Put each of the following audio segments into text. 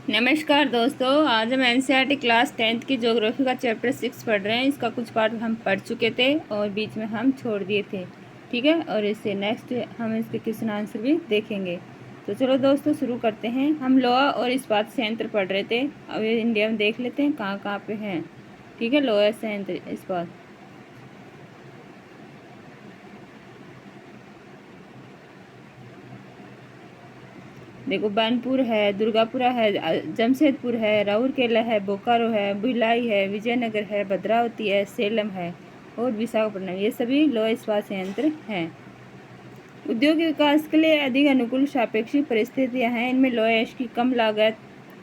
नमस्कार दोस्तों, आज हम एनसीईआरटी क्लास 10th की ज्योग्राफी का चैप्टर 6 पढ़ रहे हैं। इसका कुछ पार्ट हम पढ़ चुके थे और बीच में हम छोड़ दिए थे। ठीक है, और इससे नेक्स्ट हम इसके क्वेश्चन आंसर भी देखेंगे। तो चलो दोस्तों शुरू करते हैं। हम लोहा और इस्पात संयंत्र पढ़ रहे थे। अब ये इंडिया में देख लेते हैं कहाँ कहाँ पे हैं। ठीक है, लोहा संयंत्र इस्पात। देखो, बनपुर है, दुर्गापुरा है, जमशेदपुर है, राउरकेला है, बोकारो है, भिलाई है, विजयनगर है, भद्रावती है, सेलम है और विशाखापट्टनम। ये सभी लोहा इस्पात संयंत्र हैं। उद्योग विकास के लिए अधिक अनुकूल सापेक्षिक परिस्थितियां हैं। इनमें लोहा एश की कम लागत,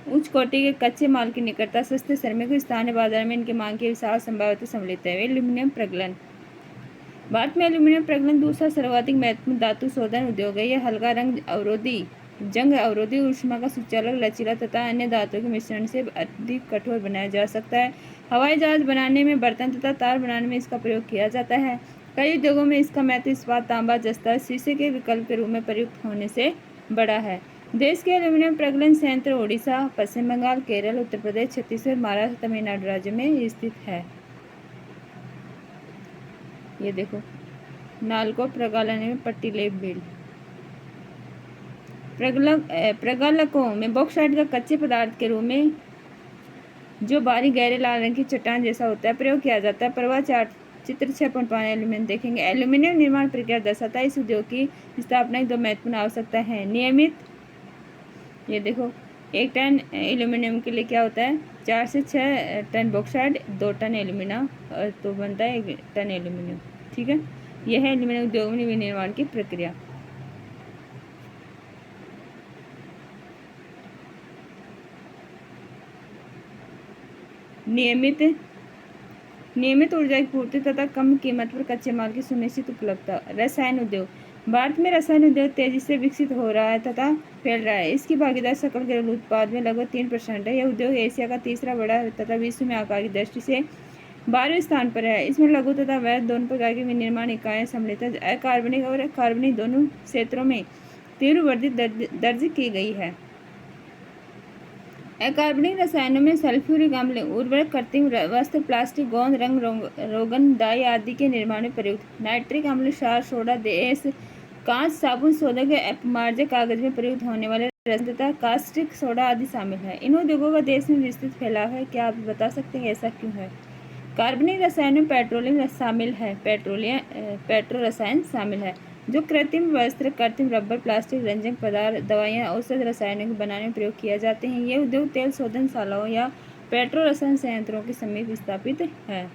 उच्च कोटि के कच्चे माल की निकटता, सस्ते श्रमिक, स्थानीय बाजार में इनकी मांग की विशाल संभावना सम्मिलित है। एल्यूमिनियम प्रगलन। भारत में एल्यूमिनियम प्रगलन दूसरा सर्वाधिक महत्वपूर्ण धातु शोधन उद्योग है। यह हल्का रंग अवरोधी, जंग अवरोधी, ऊष्मा का सुचालक, लचीला तथा अन्य धातुओं के मिश्रण से अधिक कठोर बनाया जा सकता है। हवाई जहाज बनाने में, बर्तन तथा तार बनाने में इसका प्रयोग किया जाता है। कई उद्योगों में इसका महत्व इस्पात, तांबा, जस्ता, शीशे के विकल्प के रूप में प्रयुक्त होने से बड़ा है। देश के एल्यूमिनियम प्रगलन संयंत्र ओडिशा, पश्चिम बंगाल, केरल, उत्तर प्रदेश, छत्तीसगढ़, महाराष्ट्र, तमिलनाडु राज्य में स्थित है। ये देखो, नालको प्रगालन में पट्टी लेप बिल। प्रगलकों में बॉक्साइट का कच्चे पदार्थ के रूप में जो बारीक गहरे लाल रंग की चट्टान जैसा होता है प्रयोग किया जाता है। प्रवाह चार्ट चित्र 6.5 एल्यूमिनियम देखेंगे। एल्यूमिनियम निर्माण प्रक्रिया दर्शाता है। इस उद्योग की स्थापना की दो महत्वपूर्ण आवश्यकता है। नियमित, ये देखो, 1 टन एल्यूमिनियम के लिए क्या होता है, 4 से 6 टन बॉक्साइट, 2 टन एल्यूमिना, तो बनता है 1 टन एल्यूमिनियम। ठीक है, यह है एल्यूमिनियम उद्योग में विनिर्माण की प्रक्रिया। नियमित ऊर्जा की पूर्ति तथा कम कीमत पर कच्चे माल की सुनिश्चित उपलब्धता। रसायन उद्योग। भारत में रसायन उद्योग तेजी से विकसित हो रहा है तथा फैल रहा है। इसकी भागीदारी सकल घरेलू उत्पाद में लगभग 3% है। यह उद्योग एशिया का तीसरा बड़ा है तथा विश्व में आकार की दृष्टि से 12वें स्थान पर है। इसमें लघु तथा वैध दोनों प्रकार की विनिर्माण इकाइयां सम्मिलित है। अकार्बनिक और कार्बनिक दोनों क्षेत्रों में तीव्र वृद्धि दर्ज की गई है। अकार्बनिक रसायनों में सल्फ्यूरिक अम्ल, उर्वरक, कृत्रिम वस्त्र, प्लास्टिक, गोंद, रंग रोगन, डाई आदि के निर्माण में प्रयुक्त। नाइट्रिक अम्ल, क्षार, सोडा, देश, कांच, साबुन, शोधक, अपमार्जक, कागज में प्रयुक्त होने वाले रसायन तथा कास्टिक सोडा आदि शामिल है। इन उद्योगों का देश में विस्तृत फैलाव है। क्या आप बता सकते हैं ऐसा क्यों है? कार्बनिक रसायनों में पेट्रोलियम शामिल है, पेट्रो रसायन शामिल है जो कृत्रिम वस्त्र, कृत्रिम रबर, प्लास्टिक, रंजक पदार्थ, दवाइयाँ, औषध रसायनों के बनाने में प्रयोग किया जाते हैं। ये उद्योग तेल शोधनशालाओं या पेट्रो रसायन संयंत्रों के समीप स्थापित है।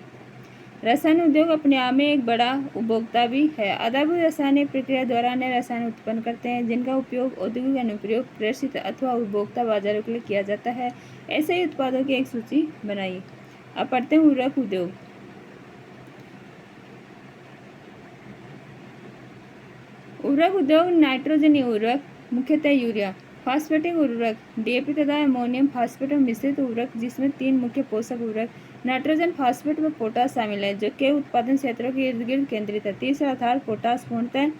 रसायन उद्योग अपने आप में एक बड़ा उपभोक्ता भी है। आधारभूत रासायनिक प्रक्रिया द्वारा अन्य रसायन उत्पन्न करते हैं जिनका उपयोग औद्योगिक अनुप्रयोग, कृषि अथवा उपभोक्ता बाजारों के लिए किया जाता है। ऐसे ही उत्पादों की एक सूची बनाइए। अब पढ़ते हैं उर्वरक उद्योग। उर्वरक उद्योग नाइट्रोजन उर्वरक, मुख्यतः यूरिया, फास्फेटिक उर्वरक, डीएपी तथा अमोनियम फास्फेट मिश्रित उर्वरक, जिसमें 3 मुख्य पोषक उर्वरक नाइट्रोजन, फास्फेट व पोटास शामिल है, जो के उत्पादन क्षेत्रों के इर्द गिर्द केंद्रित है। तीसरा अर्थात पोटास पूर्णतः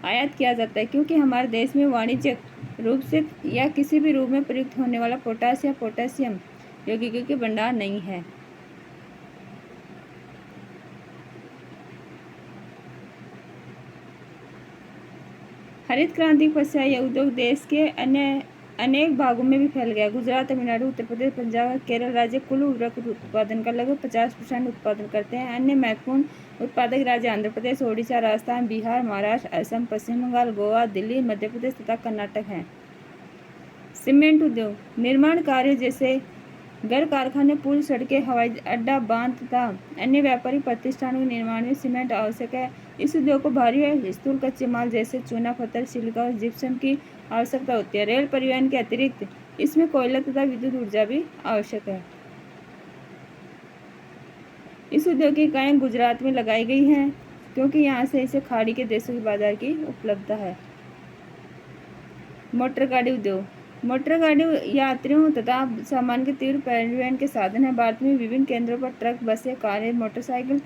आयात किया जाता है क्योंकि हमारे देश में वाणिज्यिक रूप से या किसी भी रूप में प्रयुक्त होने वाला पोटास या पोटेशियम यौगिकों के भंडार नहीं है। हरित क्रांति के पश्चात यह उद्योग देश के अनेक भागों में भी फैल गया। गुजरात, तमिलनाडु, उत्तर प्रदेश, पंजाब और केरल राज्य कुल उर्वरक उत्पादन का लगभग 50% उत्पादन करते हैं। अन्य महत्वपूर्ण उत्पादक राज्य आंध्र प्रदेश, ओडिशा, राजस्थान, बिहार, महाराष्ट्र, असम, पश्चिम बंगाल, गोवा, दिल्ली, मध्य प्रदेश तथा कर्नाटक हैं। सीमेंट उद्योग। निर्माण कार्य जैसे घर, कारखाने, पुल, सड़कें, हवाई अड्डा, बांध तथा अन्य व्यापारिक प्रतिष्ठानों के निर्माण में सीमेंट आवश्यक है। इस उद्योग को भारी और स्थूल कच्चे माल जैसे चूना, पत्थर, सिलिका और जिप्सम की आवश्यकता होती है। रेल परिवहन के अतिरिक्त इसमें कोयला तथा विद्युत ऊर्जा भी आवश्यक है। इस उद्योग की इकाइयाँ गुजरात में लगाई गई हैं क्योंकि यहाँ से इसे खाड़ी के देशों के बाजार की उपलब्धता है। मोटर गाड़ी उद्योग। मोटर गाड़ी यात्रियों तथा सामान के तीव्र परिवहन के साधन है। भारत में विभिन्न केंद्रों पर ट्रक, बसें, कारें, मोटरसाइकिल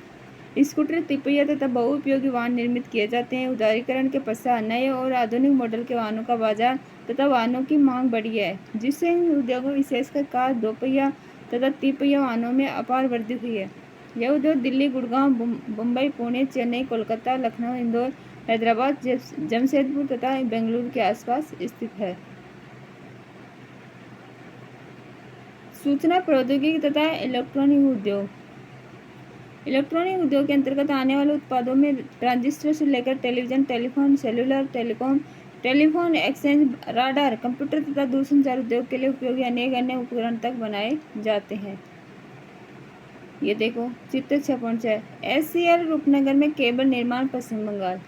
स्कूटर, तिपहिया तथा बहुउपयोगी वाहन निर्मित किए जाते हैं। उदारीकरण के पश्चात नए और आधुनिक मॉडल के वाहनों का बाजार तथा वाहनों की मांग बढ़ी है, जिससे इन उद्योगों विशेषकर कार, दोपहिया तथा तिपहिया वाहनों में अपार वृद्धि हुई है। यह उद्योग दिल्ली, गुड़गांव, मुंबई, पुणे, चेन्नई, कोलकाता, लखनऊ, इंदौर, हैदराबाद, जमशेदपुर तथा बेंगलुरु के आसपास स्थित है। सूचना प्रौद्योगिकी तथा इलेक्ट्रॉनिक उद्योग। इलेक्ट्रॉनिक उद्योग के अंतर्गत आने वाले उत्पादों में ट्रांजिस्टर से लेकर television, telephone, cellular, telecom, telephone exchange, radar, computer तथा दूरसंचार उद्योग के लिए उपयोगी अनेक अन्य उपकरण तक बनाए जाते हैं। ये देखो चित्र 6.6 SCL रूपनगर में केबल निर्माण, पश्चिम बंगाल।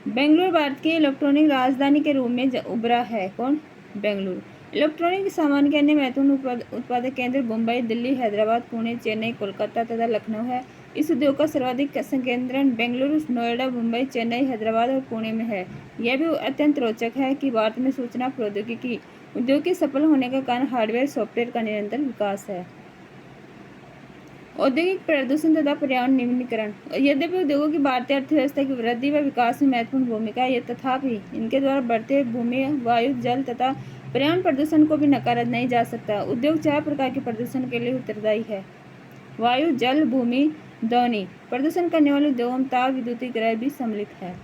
बेंगलुरु भारत की इलेक्ट्रॉनिक राजधानी के रूप में उभरा है। कौन? बेंगलुरु। इलेक्ट्रॉनिक सामान के अन्य महत्वपूर्ण उत्पादक केंद्र मुंबई, दिल्ली, हैदराबाद, पुणे, चेन्नई, कोलकाता तथा लखनऊ है। इस उद्योग का सर्वाधिक संकेंद्रण बेंगलुरु, नोएडा, मुंबई, चेन्नई, हैदराबाद और पुणे में है। यह भी अत्यंत रोचक है कि भारत में सूचना प्रौद्योगिकी उद्योग के सफल होने का कारण हार्डवेयर, सॉफ्टवेयर का निरंतर विकास है। औद्योगिक प्रदूषण तथा पर्यावरण निम्नीकरण। यद्यपि उद्योगों की भारतीय अर्थव्यवस्था की वृद्धि व विकास में महत्वपूर्ण भूमिका है, तथापि इनके द्वारा बढ़ते भूमि, वायु, जल तथा पर्यावरण प्रदूषण को भी नकारा नहीं जा सकता। उद्योग 4 प्रकार के प्रदूषण के लिए उत्तरदायी है: वायु, जल, भूमि, ध्वनि। प्रदूषण करने वाले उद्योगों में ताप विद्युतीकरण भी सम्मिलित है।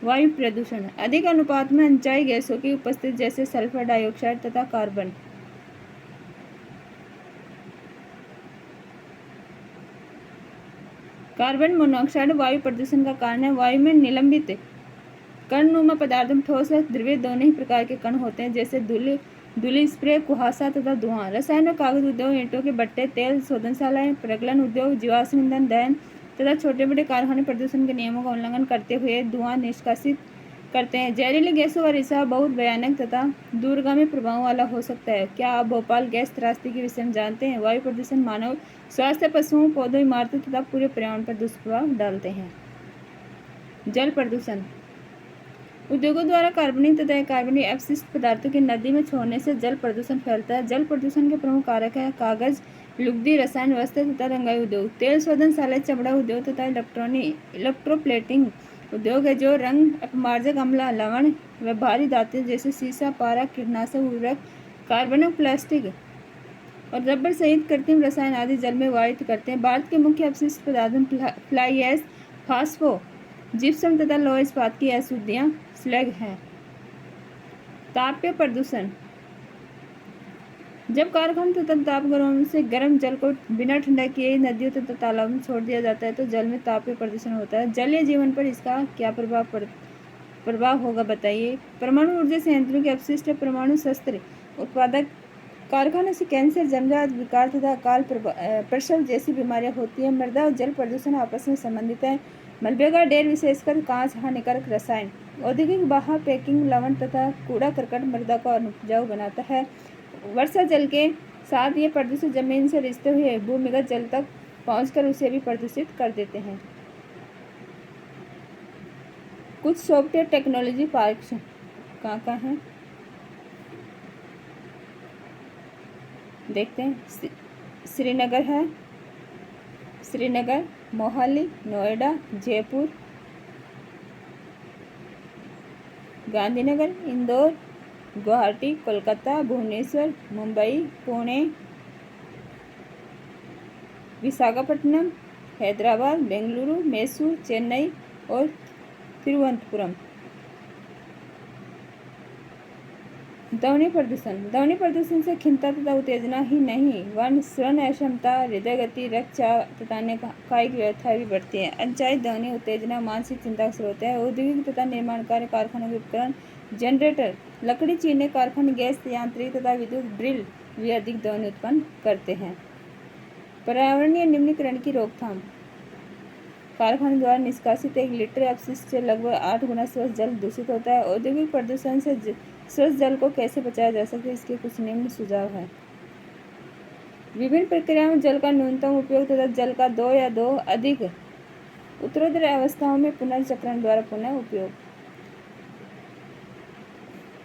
वायु प्रदूषण: अधिक अनुपात में अनचाही गैसों की उपस्थिति जैसे सल्फर डाइऑक्साइड तथा कार्बन मोनोऑक्साइड वायु प्रदूषण का कारण है। वायु में निलंबित कणनुमा पदार्थों में ठोस व द्रव्य दोनों ही प्रकार के कण होते हैं, जैसे धूलि, स्प्रे, कुहासा तथा धुआं। रसायन और कागज उद्योग, ईंटों के भट्टे, तेल शोधनशालाएं, प्रगलन उद्योग, जीवाश्म ईंधन दहन तथा छोटे बड़े कारखाने प्रदूषण के नियमों का उल्लंघन करते हुए धुआं निष्कासित करते हैं। जहरीली गैसों का रिसाव बहुत भयानक तथा दूरगामी प्रभाव वाला हो सकता है। क्या आप भोपाल गैस त्रासदी के विषय में जानते हैं? वायु प्रदूषण मानव स्वास्थ्य, पशुओं, पौधों, इमारतों तथा पूरे पर्यावरण पर दुष्प्रभाव डालते हैं। जल प्रदूषण: उद्योगों द्वारा कार्बनिक तथा अकार्बनिक अपशिष्ट पदार्थों की नदी में छोड़ने से जल प्रदूषण फैलता है। जल प्रदूषण के प्रमुख कारक है कागज, लुगदी, रसायन, वस्त्र तथा रंगाई उद्योग, तेल शोधनशाला, चमड़ा उद्योग तथा इलेक्ट्रोप्लेटिंग उद्योग है, जो रंग अपमार्जक, अम्ल, लवण व भारी धातुएं जैसे सीसा, पारा, कीटनाशक, उर्वरक, कार्बनिक, प्लास्टिक और रबर सहित कृत्रिम रसायन आदि जल में वाहित करते हैं। भारत के मुख्य अपशिष्ट पदार्थों फ्लाई ऐश, फास्फो, जिप्सम तथा लोह इस्पात की अशुद्धियां स्लग हैं। तापीय प्रदूषण: जब कारखानों तथा तापघरों से गर्म जल को बिना ठंडा किए नदियों तथा तालाबों में छोड़ दिया जाता है तो जल में तापीय प्रदूषण होता है। जलीय जीवन पर इसका क्या प्रभाव होगा बताइए। परमाणु ऊर्जा संयंत्रों के अपशिष्ट, परमाणु शस्त्र उत्पादक कारखानों से कैंसर, जन्मजात विकार तथा अकाल प्रसव जैसी बीमारियां होती हैं। मृदा और जल प्रदूषण आपस में संबंधित है। मलबे का ढेर, विशेषकर कांच, हानिकारक रसायन, औद्योगिक बाहर पैकिंग, लवण तथा कूड़ा करकट मृदा को अनुपजाऊ बनाता है। वर्षा जल के साथ ये प्रदूषित जमीन से रिश्ते हुए भूमिगत जल तक पहुंचकर उसे भी प्रदूषित कर देते हैं। कुछ सॉफ्टवेयर टेक्नोलॉजी पार्क्स कहाँ हैं देखते हैं। श्रीनगर है, श्रीनगर, मोहाली, नोएडा, जयपुर, गांधीनगर, इंदौर, गुवाहाटी, कोलकाता, भुवनेश्वर, मुंबई, पुणे, विशाखापट्टनम, हैदराबाद, बेंगलुरु, मैसूर, चेन्नई और तिरुवनंतपुरम। ध्वनि प्रदूषण: ध्वनि प्रदूषण से खिन्नता तथा उत्तेजना ही नहीं वरन श्रवण अक्षमता, हृदय गति, रक्तचाप तथा अन्य कायिक व्यथाएं भी बढ़ती है। अनचाही ध्वनि उत्तेजना मानसिक चिंता का स्रोत है। औद्योगिक तथा निर्माण कार्य कारखानों के उपकरण, जनरेटर, लकड़ी चीरने कारखाने, गैस यांत्रिक तथा विद्युत ड्रिल भी अधिक ध्वनि उत्पन्न करते हैं। पर्यावरणीय निम्नीकरण की रोकथाम: कारखाने द्वारा निष्कासित 1 लीटर अपशिष्ट से लगभग 8 गुना स्वच्छ जल दूषित होता है। औद्योगिक प्रदूषण से स्वच्छ जल को कैसे बचाया जा सकता है, इसके कुछ निम्न सुझाव हैं। विभिन्न प्रक्रियाओं में जल का न्यूनतम उपयोग तथा जल का 2 या 2 अधिक उत्तरोत्तर अवस्थाओं में पुनर्चक्रण द्वारा पुनः उपयोग।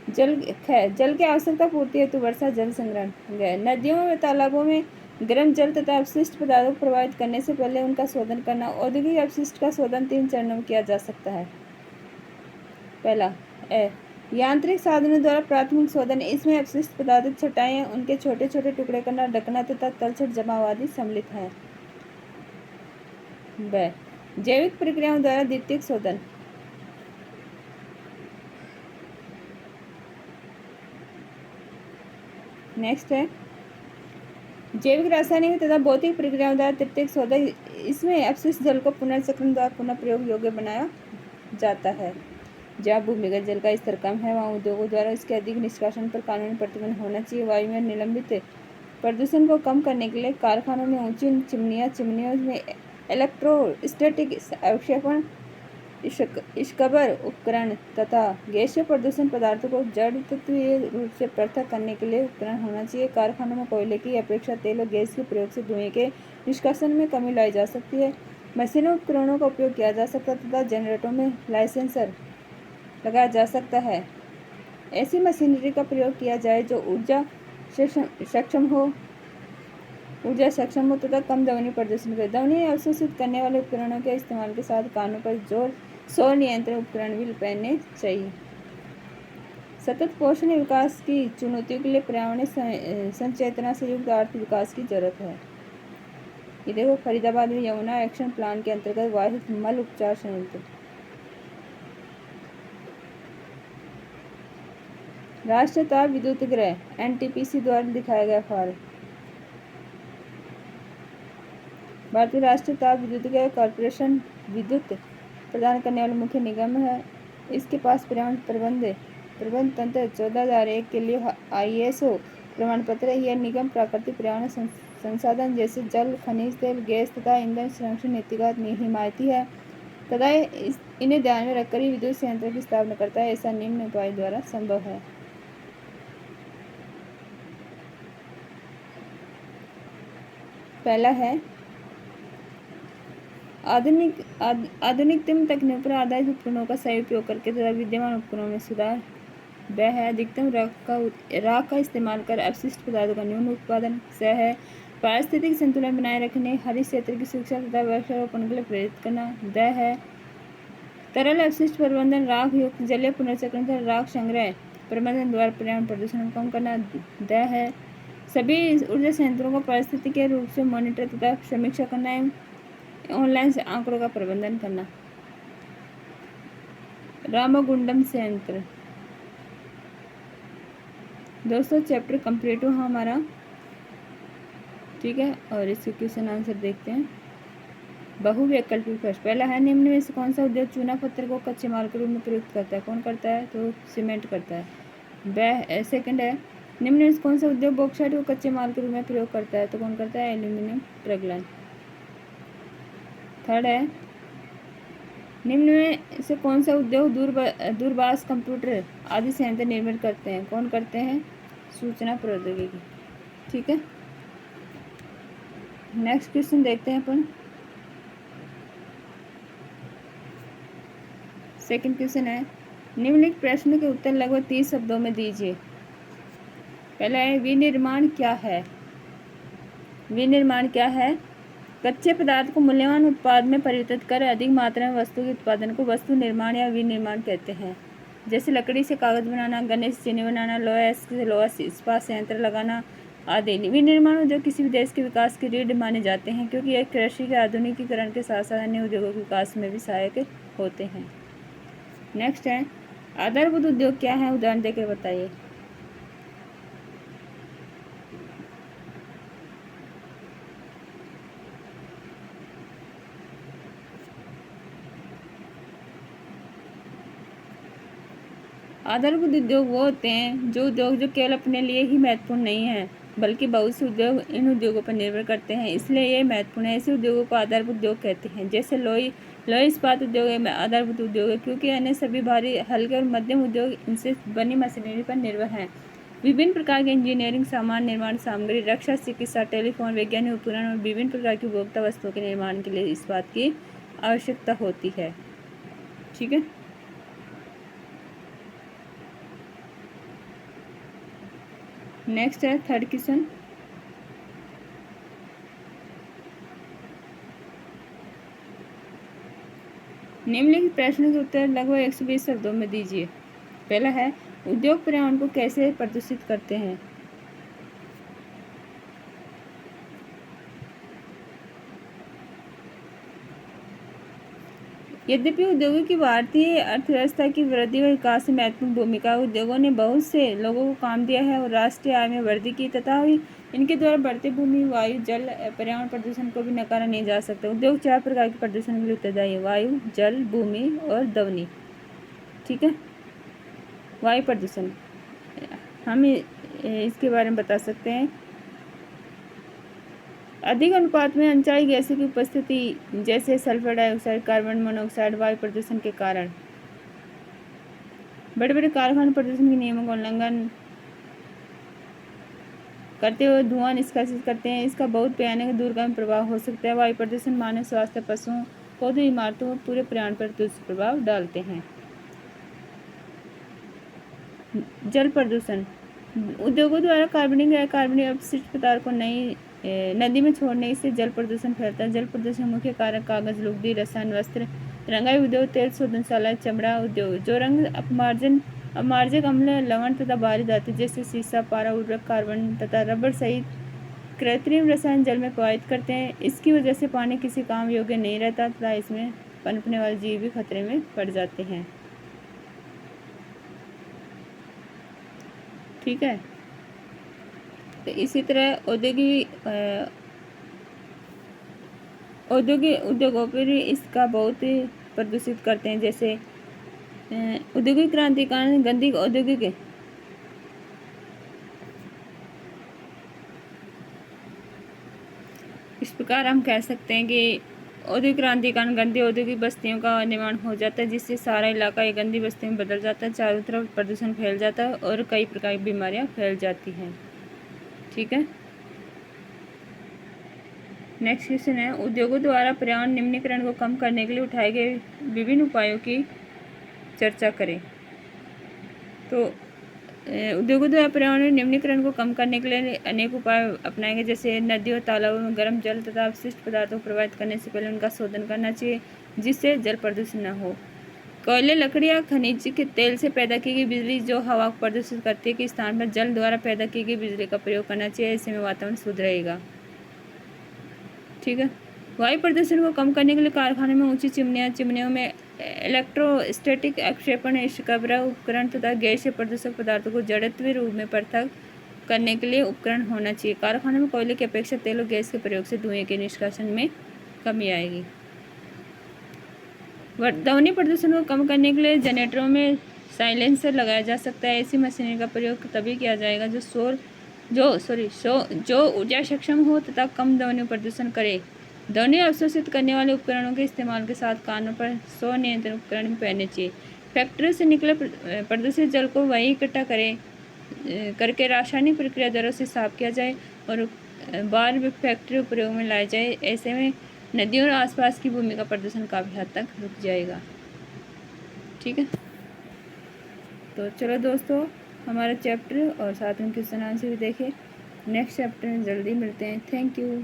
जल की आवश्यकता पूर्ति हेतु वर्षा जल संग्रहण। नदियों व तालाबों में गर्म जल तथा अपशिष्ट पदार्थों को प्रवाहित करने से पहले उनका शोधन करना। औद्योगिक अपशिष्ट का शोधन 3 चरणों में किया जा सकता है। पहला यांत्रिक साधनों द्वारा प्राथमिक शोधन। इसमें अपशिष्ट पदार्थ छटाई, उनके छोटे छोटे टुकड़े करना, ढकना तथा तलछट जमाव आदि सम्मिलित है। जैविक प्रक्रियाओं द्वारा द्वितीयक शोधन। नेक्स्ट है जैविक, रासायनिक तथा भौतिक प्रक्रियाओं द्वारा तृतीयक शोधन। इसमें अपशिष्ट जल को पुनर्चक्रण द्वारा पुनः प्रयोग योग्य बनाया जाता है। जहाँ भूमिगत जल का स्तर कम है वहाँ उद्योगों द्वारा इसके अधिक निष्कासन पर कानूनी प्रतिबंध होना चाहिए। वायु में निलंबित प्रदूषण को कम करने के लिए कारखानों में ऊंची चिमनियों में इलेक्ट्रोस्टैटिक अवक्षेपण स्क्रबर उपकरण तथा गैसीय प्रदूषण पदार्थों को जड़ तत्वीय रूप से पृथक करने के लिए उपकरण होना चाहिए। कारखानों में कोयले की अपेक्षा तेल और गैस के प्रयोग से धुएं के निष्कासन में कमी लाई जा सकती है। मशीनों उपकरणों का उपयोग किया जा सकता है तथा जनरेटरों में लाइसेंसर लगाया जा सकता है। ऐसी मशीनरी का प्रयोग किया जाए जो ऊर्जा सक्षम हो तथा कम ध्वनि प्रदूषण करे। ध्वनि अवशोषित करने वाले उपकरणों के इस्तेमाल के साथ कानों पर शोर नियंत्रण उपकरण भी पहनने चाहिए। सतत पोषण विकास की चुनौतियों के लिए पर्यावरणीय संचेतना से युक्त आर्थिक विकास की जरूरत है। ये देखो फरीदाबाद में यमुना एक्शन प्लान के अंतर्गत वाहित मल उपचार संयंत्र। राष्ट्रीय ताप विद्युत गृह एनटीपीसी द्वारा दिखाया गया फॉर्म। भारतीय राष्ट्रीय ताप विद्युत गृह कॉर्पोरेशन विद्युत प्रदान करने वाला मुख्य निगम है। इसके पास पर्यावरण प्रबंध तंत्र 14001 के लिए ISO प्रमाण पत्र है। यह निगम प्राकृतिक पर्यावरण संसाधन जैसे जल, खनिज तेल, गैस तथा ईंधन संरक्षण नीति का हिमायती है तथा इन्हें ध्यान में रखकर ही विद्युत संयंत्र की स्थापना करता है। ऐसा निम्न उपाय द्वारा संभव है। पहला है आधुनिकतम तकनीक पर आधारित उपकरणों का सही उपयोग करके तथा विद्यमान उपकरणों में सुधार। वह है अधिकतम राख का इस्तेमाल कर अपशिष्ट पदार्थों का न्यून उत्पादन। स है पारिस्थितिक संतुलन बनाए रखने, हरित क्षेत्र की सुरक्षा तथा वृक्षारोपण के लिए प्रेरित करना। द है तरल अपशिष्ट प्रबंधन, राख युक्त जलीय पुनर्चक्रण तथा राख संग्रह प्रबंधन द्वारा पर्यावरण प्रदूषण को कम करना। द है सभी ऊर्जा संयंत्रों को पारिस्थितिक रूप से मॉनिटर तथा समीक्षा करना एवं ऑनलाइन से आंकड़ों का प्रबंधन करना। रामगुंडम संयंत्र। दोस्तों चैप्टर कंप्लीट हुआ हमारा, ठीक है। और इसके क्वेश्चन आंसर देखते हैं। बहुवैकल्पिक प्रश्न। पहला है निम्न में से कौन सा उद्योग चूना पत्थर को कच्चे माल के रूप में प्रयुक्त करता है? कौन करता है? तो सीमेंट करता है। सेकंड है निम्न में से कौन सा उद्योग बॉक्साइट को कच्चे माल के रूप में प्रयोग करता है? तो कौन करता है? एल्यूमिनियम प्रगलन। थर्ड है निम्न में से कौन सा उद्योग दूरभाष कंप्यूटर आदि संयंत्र निर्मित करते हैं? कौन करते हैं? सूचना प्रौद्योगिकी, ठीक है। नेक्स्ट क्वेश्चन देखते हैं अपन। सेकंड क्वेश्चन है निम्नलिखित प्रश्न के उत्तर लगभग 30 शब्दों में दीजिए। पहला है विनिर्माण क्या है? विनिर्माण क्या है? कच्चे पदार्थ को मूल्यवान उत्पाद में परिवर्तित कर अधिक मात्रा में वस्तु के उत्पादन को वस्तु निर्माण या विनिर्माण कहते हैं। जैसे लकड़ी से कागज बनाना, गन्ने से चीनी बनाना, लोहा से इस्पात संयंत्र लगाना आदि। विनिर्माण उद्योग किसी भी देश के विकास की रीढ़ माने जाते हैं क्योंकि यह कृषि के आधुनिकीकरण के साथ साथ अन्य उद्योगों के विकास में भी सहायक होते हैं। नेक्स्ट है आधारभूत उद्योग क्या है? उदाहरण देकर बताइए। आधारभूत उद्योग वो होते हैं जो केवल अपने लिए ही महत्वपूर्ण नहीं है बल्कि बहुत से उद्योग इन उद्योगों पर निर्भर करते हैं, इसलिए ये महत्वपूर्ण है। ऐसे उद्योगों को आधारभूत उद्योग कहते हैं। जैसे लोहा इस्पात उद्योग आधारभूत उद्योग है क्योंकि अन्य सभी भारी, हल्के और मध्यम उद्योग इनसे बनी मशीनरी पर निर्भर हैं। विभिन्न प्रकार के इंजीनियरिंग सामान, निर्माण सामग्री, रक्षा, चिकित्सा, टेलीफोन, वैज्ञानिक उपकरण और विभिन्न प्रकार की उपभोक्ता वस्तुओं के निर्माण के लिए इस्पात की आवश्यकता होती है, ठीक है। नेक्स्ट है थर्ड क्वेश्चन। निम्नलिखित प्रश्न के उत्तर लगभग 120 शब्दों में दीजिए। पहला है, उद्योग पर्यावरण को कैसे प्रदूषित करते हैं? यद्यपि उद्योगों की भारतीय अर्थव्यवस्था की वृद्धि और विकास में महत्वपूर्ण भूमिका, उद्योगों ने बहुत से लोगों को काम दिया है और राष्ट्रीय आय में वृद्धि की तथा इनके द्वारा बढ़ते भूमि, वायु, जल पर्यावरण प्रदूषण को भी नकारा नहीं जा सकता। उद्योग 4 प्रकार के प्रदूषण के लिए उत्तरदायी है: वायु, जल, भूमि और ध्वनि। ठीक है। वायु प्रदूषण हम इसके बारे में बता सकते हैं। अधिक अनुपात में अनचाही गैसों की उपस्थिति जैसे सल्फर डाइऑक्साइड, कार्बन मोनोऑक्साइड वायु प्रदूषण के कारण। बड़े बड़े कारखाने प्रदूषण के नियमों का उल्लंघन करते हुए धुआं निष्कासित करते हैं। इसका बहुत भयानक दूरगामी प्रभाव हो सकता है। वायु प्रदूषण मानव स्वास्थ्य, पशुओं, पौधों, इमारतों और पूरे पर्यावरण पर दुष्प्रभाव डालते हैं। जल प्रदूषण उद्योगों द्वारा कार्बनिक या कार्बनिक अपशिष्ट पदार्थ को नदी में छोड़ने से जल प्रदूषण फैलता है। जल प्रदूषण मुख्य कारक कागज, लुगदी, रसायन, वस्त्र, रंगाई उद्योग, तेल शोधनशाला, चमड़ा उद्योग। जो रंग अपमार्जक अम्ल, लवण तथा भारी धातु जैसे सीसा, पारा, उर्वरक, कार्बन तथा रबर सहित कृत्रिम रसायन जल में प्रवाहित करते हैं। इसकी वजह से पानी किसी काम योग्य नहीं रहता तथा इसमें पनपने वाले जीव भी खतरे में पड़ जाते हैं। ठीक है। तो इसी तरह उद्योगों पर इसका बहुत प्रदूषित करते हैं। जैसे औद्योगिक क्रांति के कारण गंदी औद्योगिक इस प्रकार हम कह सकते हैं कि औद्योगिक क्रांति के कारण गंदी औद्योगिक बस्तियों का निर्माण हो जाता है, जिससे सारा इलाका एक गंदी बस्ती में बदल जाता है। चारों तरफ प्रदूषण फैल जाता है और कई प्रकार की बीमारियां फैल जाती हैं। ठीक है। नेक्स्ट क्वेश्चन है, उद्योगों द्वारा पर्यावरण निम्नीकरण को कम करने के लिए उठाए गए विभिन्न उपायों की चर्चा करें। तो उद्योगों द्वारा पर्यावरण निम्नीकरण को कम करने के लिए अनेक उपाय अपनाए गए। जैसे नदियों, तालाबों में गर्म जल तथा अपशिष्ट पदार्थों को प्रवाहित करने से पहले उनका शोधन करना चाहिए, जिससे जल प्रदूषण न हो। कोयले, लकड़ी या खनिज के तेल से पैदा की गई बिजली जो हवा को प्रदूषित करती है के स्थान पर जल द्वारा पैदा की गई बिजली का प्रयोग करना चाहिए। ऐसे में वातावरण शुद्ध रहेगा। ठीक है। वायु प्रदूषण को कम करने के लिए कारखाने में ऊंची चिमनियों में इलेक्ट्रोस्टैटिक अवक्षेपण स्क्रबर उपकरण तथा गैसीय प्रदूषक पदार्थों को जड़त्वीय रूप में पृथक करने के लिए उपकरण होना चाहिए। कारखानों में कोयले की अपेक्षा तेल और गैस के प्रयोग से धुएं के निष्कासन में कमी आएगी। ध्वनि प्रदूषण को कम करने के लिए जनरेटरों में साइलेंसर लगाया जा सकता है। ऐसी मशीनरी का प्रयोग तभी किया जाएगा जो ऊर्जा सक्षम हो तथा कम ध्वनि प्रदूषण करे। ध्वनि अवशोषित करने वाले उपकरणों के इस्तेमाल के साथ कानों पर स्व नियंत्रण उपकरण भी पहनने चाहिए। फैक्ट्री से निकले प्रदूषित जल को वही इकट्ठा करके रासायनिक प्रक्रिया द्वारा से साफ किया जाए और बार फैक्ट्री प्रयोग में लाया जाए। ऐसे में नदियों और आसपास की भूमि का प्रदूषण काफ़ी हद तक रुक जाएगा। ठीक है। तो चलो दोस्तों, हमारा चैप्टर और साथ में क्वेश्चन आंसर भी देखें। नेक्स्ट चैप्टर में जल्दी मिलते हैं। Thank you.